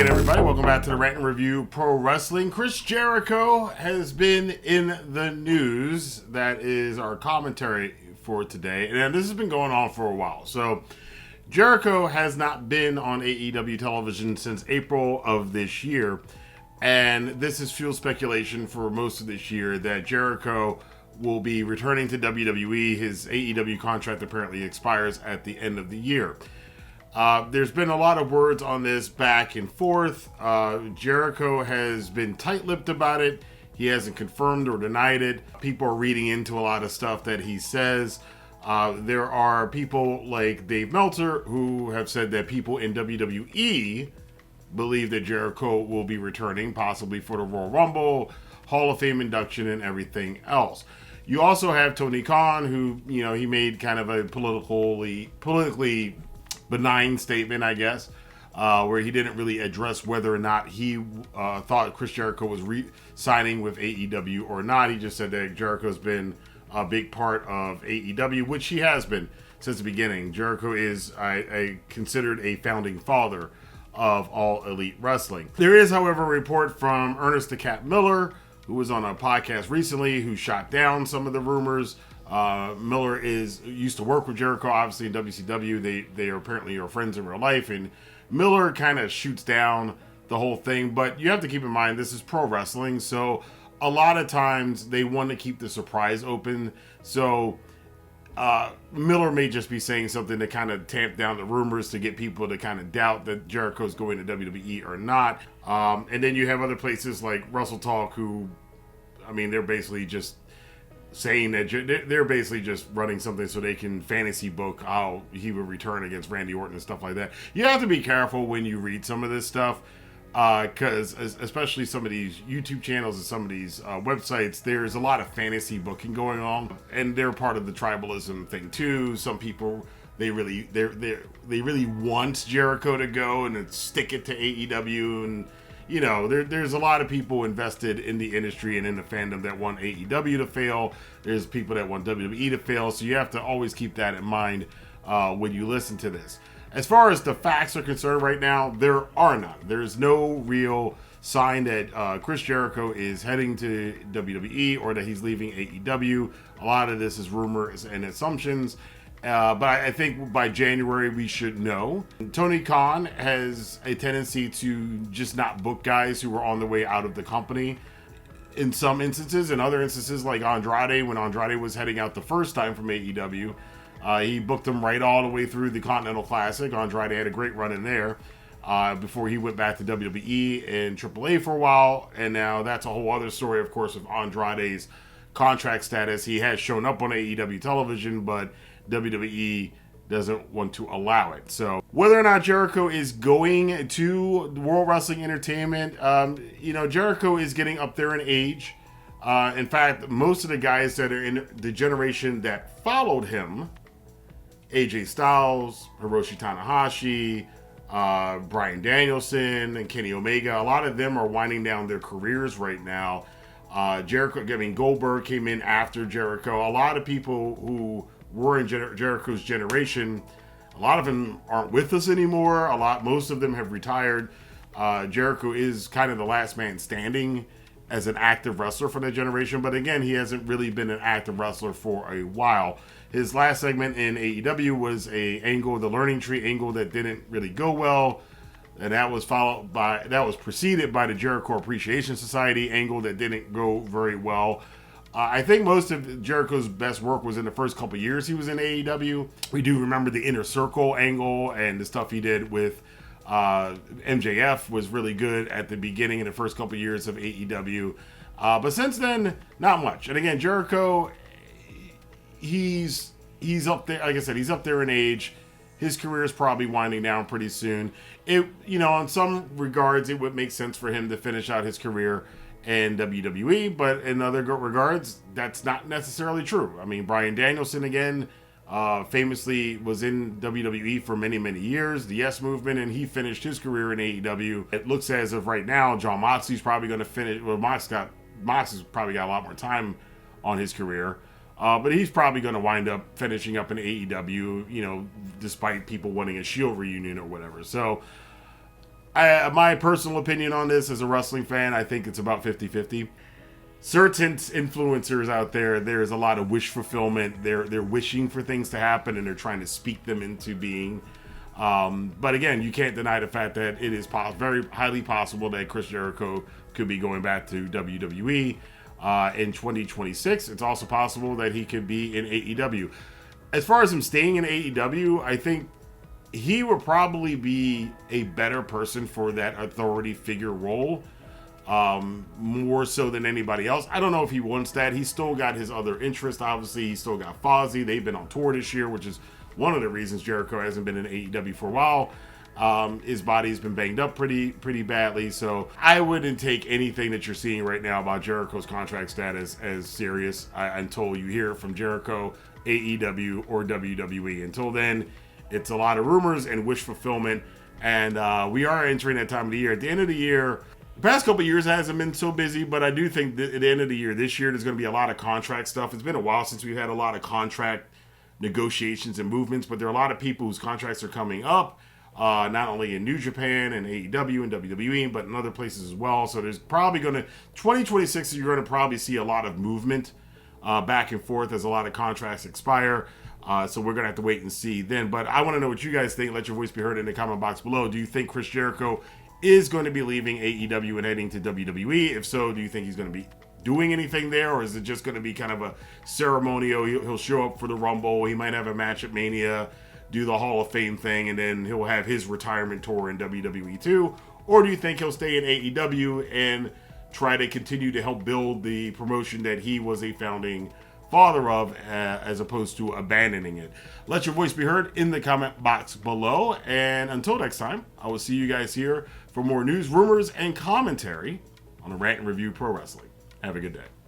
again, everybody. Welcome back to the Rantin Review Pro Wrestling. Chris Jericho has been in the news. That is our commentary for today. And this has been going on for a while. So, Jericho has not been on AEW television since April of this year. And this has fueled speculation for most of this year that Jericho will be returning to WWE. His AEW contract apparently expires at the end of the year. There's been a lot of words on this back and forth. Jericho has been tight-lipped about it. He hasn't confirmed or denied it. People are reading into a lot of stuff that he says. There are people like Dave Meltzer who have said that people in WWE believe that Jericho will be returning, possibly for the Royal Rumble, Hall of Fame induction, and everything else. You also have Tony Khan, who, he made kind of a politically benign statement, I guess, where he didn't really address whether or not he thought Chris Jericho was signing with AEW or not. He just said that Jericho's been a big part of AEW, which he has been since the beginning. Jericho is considered a founding father of All Elite Wrestling. There is, however, a report from Ernest the Cat Miller, who was on a podcast recently, who shot down some of the rumors. Miller used to work with Jericho, obviously, in WCW. They are apparently friends in real life, and Miller kind of shoots down the whole thing. But you have to keep in mind, this is pro wrestling, so a lot of times they want to keep the surprise open. So Miller may just be saying something to kind of tamp down the rumors to get people to kind of doubt that Jericho's going to WWE or not. And then you have other places like Wrestle Talk, who, they're basically just saying that they're basically just running something so they can fantasy book how he would return against Randy Orton and stuff like that. You have to be careful when you read some of this stuff, because especially some of these YouTube channels and some of these websites, there's a lot of fantasy booking going on, and they're part of the tribalism thing too. Some people, they really want Jericho to go and then stick it to AEW, and there's a lot of people invested in the industry and in the fandom that want AEW to fail. There's people that want WWE to fail. So you have to always keep that in mind when you listen to this. As far as the facts are concerned right now, there are none. There's no real sign that Chris Jericho is heading to WWE or that he's leaving AEW. A lot of this is rumors and assumptions. But I think by January we should know. Tony Khan has a tendency to just not book guys who are on the way out of the company. In some instances, in other instances, like Andrade, when Andrade was heading out the first time from AEW, he booked him right all the way through the Continental Classic. Andrade had a great run in there before he went back to WWE and AAA for a while. And now that's a whole other story, of course, of Andrade's contract status. He has shown up on AEW television, but WWE doesn't want to allow it. So whether or not Jericho is going to World Wrestling Entertainment, Jericho is getting up there in age. In fact, most of the guys that are in the generation that followed him, AJ Styles, Hiroshi Tanahashi, Bryan Danielson, and Kenny Omega, a lot of them are winding down their careers right now. Goldberg came in after Jericho. A lot of people who were in Jericho's generation, a lot of them aren't with us anymore. Most of them have retired. Jericho is kind of the last man standing as an active wrestler for that generation, but again, he hasn't really been an active wrestler for a while. His last segment in AEW was the Learning Tree angle that didn't really go well, and that was preceded by the Jericho Appreciation Society angle that didn't go very well. I think most of Jericho's best work was in the first couple years he was in AEW. We do remember the Inner Circle angle, and the stuff he did with MJF was really good at the beginning in the first couple years of AEW. But since then, not much. And again, Jericho, he's up there. Like I said, he's up there in age. His career is probably winding down pretty soon. In some regards, it would make sense for him to finish out his career in WWE, but in other regards, that's not necessarily true. Bryan Danielson, again, famously was in WWE for many, many years, the Yes Movement, and he finished his career in AEW. It looks as of right now, Jon Moxley's probably going to finish. Well, Moxley's probably got a lot more time on his career, but he's probably going to wind up finishing up in AEW, despite people wanting a Shield reunion or whatever. So My personal opinion on this as a wrestling fan, I think it's about 50-50. Certain influencers out there, there's a lot of wish fulfillment. They're wishing for things to happen and they're trying to speak them into being. But again, you can't deny the fact that it is very highly possible that Chris Jericho could be going back to WWE in 2026. It's also possible that he could be in AEW. As far as him staying in AEW, I think he would probably be a better person for that authority figure role, more so than anybody else. I don't know if he wants that. He's still got his other interests. Obviously, he's still got Fozzy. They've been on tour this year, which is one of the reasons Jericho hasn't been in AEW for a while. His body's been banged up pretty badly, so I wouldn't take anything that you're seeing right now about Jericho's contract status as serious until you hear it from Jericho, AEW, or WWE. Until then, it's a lot of rumors and wish fulfillment, and we are entering that time of the year. At the end of the year, the past couple of years hasn't been so busy, but I do think that at the end of the year, this year, there's going to be a lot of contract stuff. It's been a while since we've had a lot of contract negotiations and movements, but there are a lot of people whose contracts are coming up, not only in New Japan and AEW and WWE, but in other places as well. So there's probably going to, 2026, you're going to probably see a lot of movement back and forth as a lot of contracts expire. So we're going to have to wait and see then. But I want to know what you guys think. Let your voice be heard in the comment box below. Do you think Chris Jericho is going to be leaving AEW and heading to WWE? If so, do you think he's going to be doing anything there, or is it just going to be kind of a ceremonial? He'll show up for the Rumble. He might have a match at Mania, do the Hall of Fame thing, and then he'll have his retirement tour in WWE too? Or do you think he'll stay in AEW and try to continue to help build the promotion that he was a founding father of, as opposed to abandoning it? Let your voice be heard in the comment box below. And until next time, I will see you guys here for more news, rumors, and commentary on the Rant and Review Pro Wrestling. Have a good day.